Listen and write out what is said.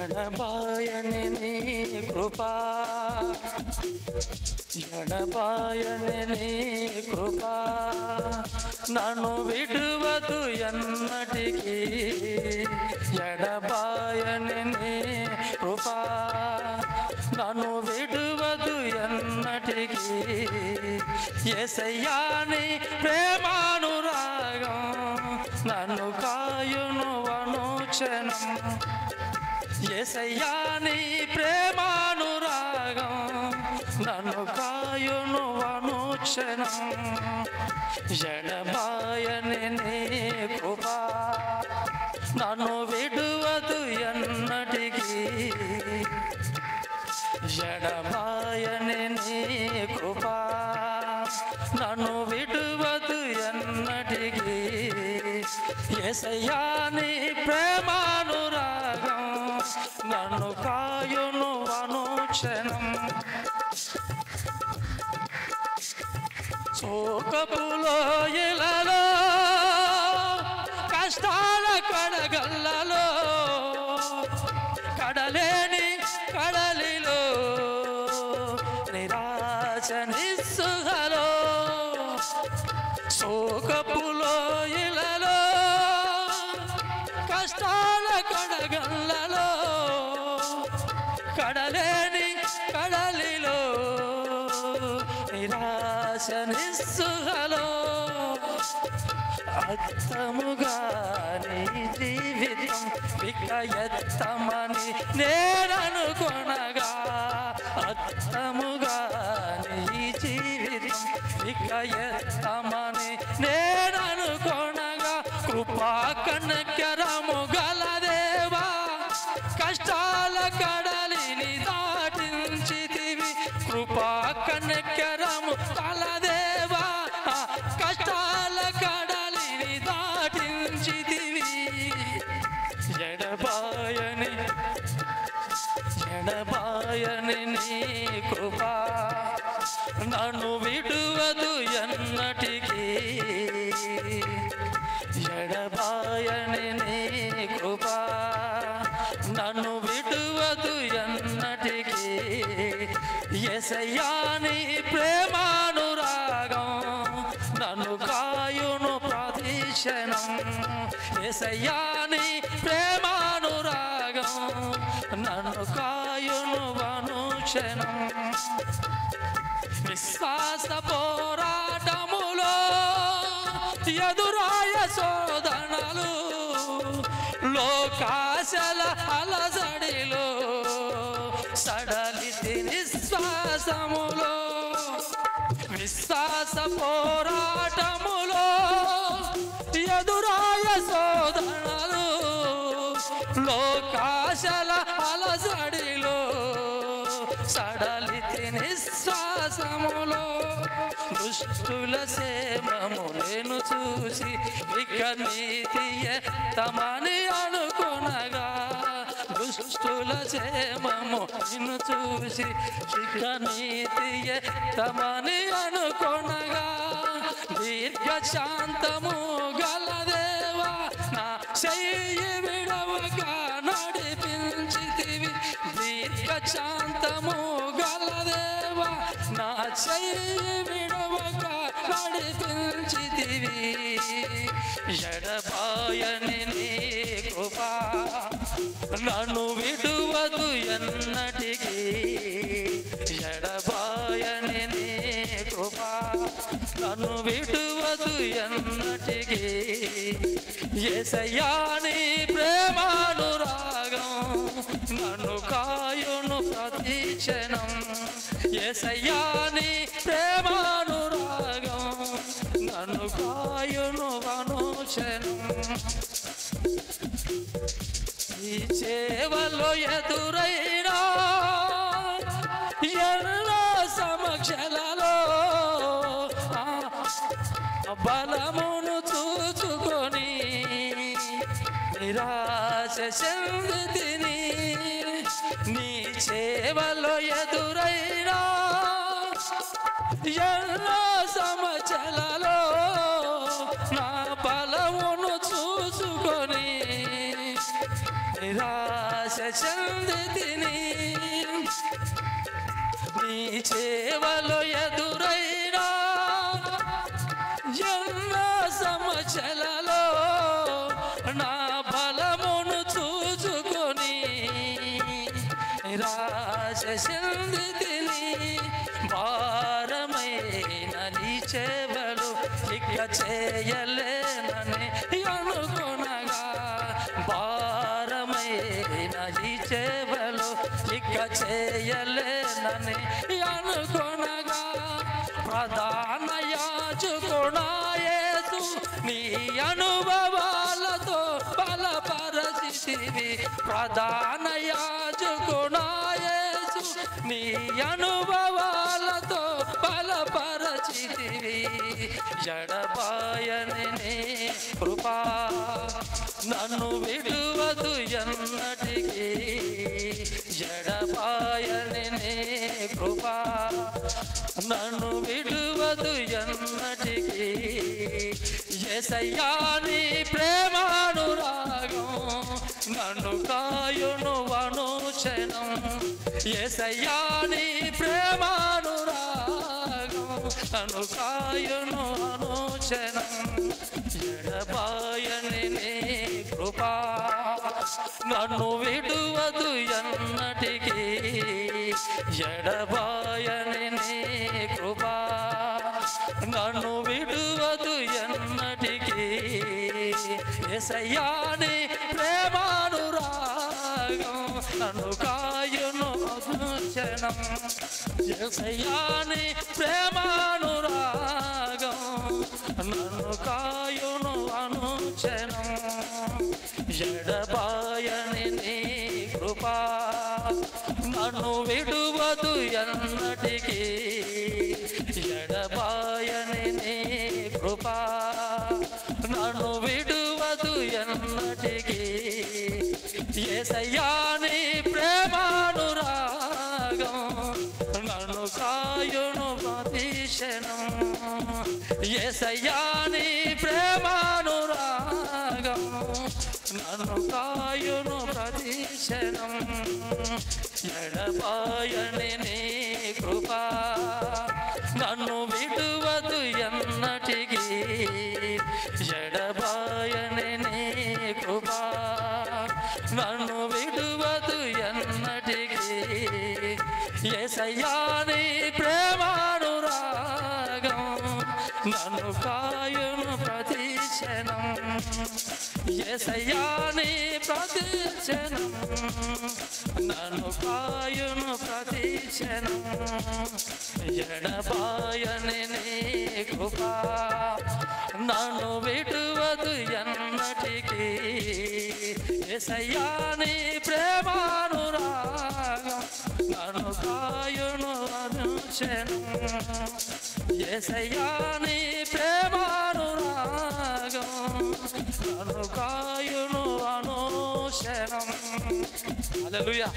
ఎడబాయని నీ కృపా, ఎడబాయని నీ కృపా నన్ను విడువదు ఎన్నటికీ. ఎడబాయని నీ కృపా నన్ను విడువదు ఎన్నటికీ. యేసయ్యా నీ ప్రేమానురాగం నన్ను కాయును అనుక్షణం. యేసయ్యా నీ ప్రేమానురాగం నన్ను కాయును అనుక్షణం. ఎడబాయని నీ కృపా నన్ను విడువదు ఎన్నటికీ. ఎడబాయని నీ కృపా నన్ను విడువదు ఎన్నటికీ. యేసయ్యా నీ ప్రేమానురాగం నన్ను కాయును అనుక్షణం. శోకపులోయలలో కష్టాల కడగల్లలో కడలేని కడలిలో నిరాశ నిస్సుహలో. శోకపులోయలలో కష్టాల కడగల్లలో కడలేని కడలిలో నిరాశ నిస్సుహలో. అర్థముగా నీ జీవితం వికయత్తమని నేననుకొనగా. అర్థముగా నీ జీవితం వికయత్తమని నేననుకొనగా. కృపా కనికరము గల దేవా కష్టాల కడలిని దాటించితివి. కృపా కనికరము గల దేవా కష్టాల కడలిని దాటించితివి. ఎడబాయని ఎడబాయని నీ కృపా నన్ను విడువదు ఎన్నటికీ. ఎడబాయని నీ కృపా నన్ను విడువదు ఎన్నటికీ. యేసయ్యా నీ ప్రేమానురాగం నన్ను కాయును ప్రతిక్షణం. యేసయ్యా నీ ప్రేమానురాగం నన్ను కాయును అనుక్షణం. విశ్వాస పోరాటములో ఎదురాయ శోధనలు లోకాశల అలజడిలో సడలితి నిశ్వాసములో. విశ్వాస పోరాటములో ఎదురాయ శోధనలు లోకాశల అలజడిలో సడలితి నిశ్వాసములో. దుష్టుల సేమము నేను చూసి ఇక నీతియ తమని అనుకొనగా. దుష్టుల సేమము నిన్ను చూసి ఇక నీతియ తమని అనుకొనగా. దీర్ఘ శాంతము గల దేవా నా చెయ్యి విడవగా నడిపించితివి. దీర్ఘ శాంతము గల దేవా నా చెయ్యి విడవగా నడిపించితివి. ఎడబాయని నీ కృపా నన్ను విడువదు ఎన్నటికీ. ఎడబాయని నీ కృపా నన్ను విడువదు ఎన్నటికీ. యేసయ్యా నీ ప్రేమానురాగం నన్ను కాయును ప్రతిక్షణం. యేసయ్యా నీ ప్రేమానురాగం నన్ను కాయును అనుక్షణం. ఈ సేవలో ఎదురైనా ఎన్నో సమక్షలలో బలమును చూచుకొని నిరాశ చెందితిని. నీ సేవలో ఎదురైనా ఎన్నో సమక్షలలో నా బలమును చూసుకొని నిరాశ చెందితిని నీ చేవలో ఎదురైనా ఎన్నో సమస్యలలో నా బలమును చూచుకొని నిరాశ చెందితిని భారమైన నీ చేవలు ఇక చేయలేనని అనుకునగా భారమైన నీ చేవలు ఇక చేయలేనని అనుకునగా ప్రధాన యాజకుడా యేసు నీ అనుభవాలతో బలపరచితివి ప్రధాన యాజకుడా యేసు నీ అనుభవాలతో బలపరచితివి ఎడబాయని నీ కృపా నన్ను విడువదు ఎన్నటికీ ఎడబాయని నీ కృపా నన్ను విడువదు ఎన్నటికీ యేసయ్యా నీ ప్రేమానురాగం నన్ను కాయును అనుక్షణం యేసయ్యా నీ ప్రేమానురాగం నన్ను కాయును అనుక్షణం ఎడబాయని నీ కృపా నన్ను విడువదు ఎన్నటికీ ఎడబాయని నీ కృపా నన్ను విడువదు ఎన్నటికీ యేసయ్యా నీ ప్రేమానురాగం నన్ను కాయును అనుక్షణం యేసయ్యా నీ ప్రేమానురాగం నన్ను కాయును అనుక్షణం ఎడబాయని నీ కృపా నన్ను విడువదు ఎన్నటికీ ఎడబాయని నీ కృపా నన్ను విడువదు ఎన్నటికీ యేసయ్యా నీ ప్రేమానురాగం నన్ను కాయును ప్రతిక్షణం యేసయ్యా నీ ప్రేమానురాగం నన్ను కాయును ప్రతిక్షణం ఎడబాయని నీ కృపా నన్ను విడువదు ఎన్నటికీ ఎడబాయని నీ కృపా నన్ను విడువదు ఎన్నటికీ యేసయ్యా నీ ప్రేమానురాగం నన్ను కాయును ప్రతిక్షణం యేసయ్యా నీ ప్రతిక్షణం నన్ను కాయును ప్రతిక్షణం ఎడబాయని నీ కృపా నన్ను విడువదు ఎన్నటికీ యేసయ్యా నీ ప్రేమానురాగం నన్ను కాయును అనుక్షణం యేసయ్యా నీ ప్రేమానురాగం నన్ను కాయును అనుక్షణం హల్లెలూయా.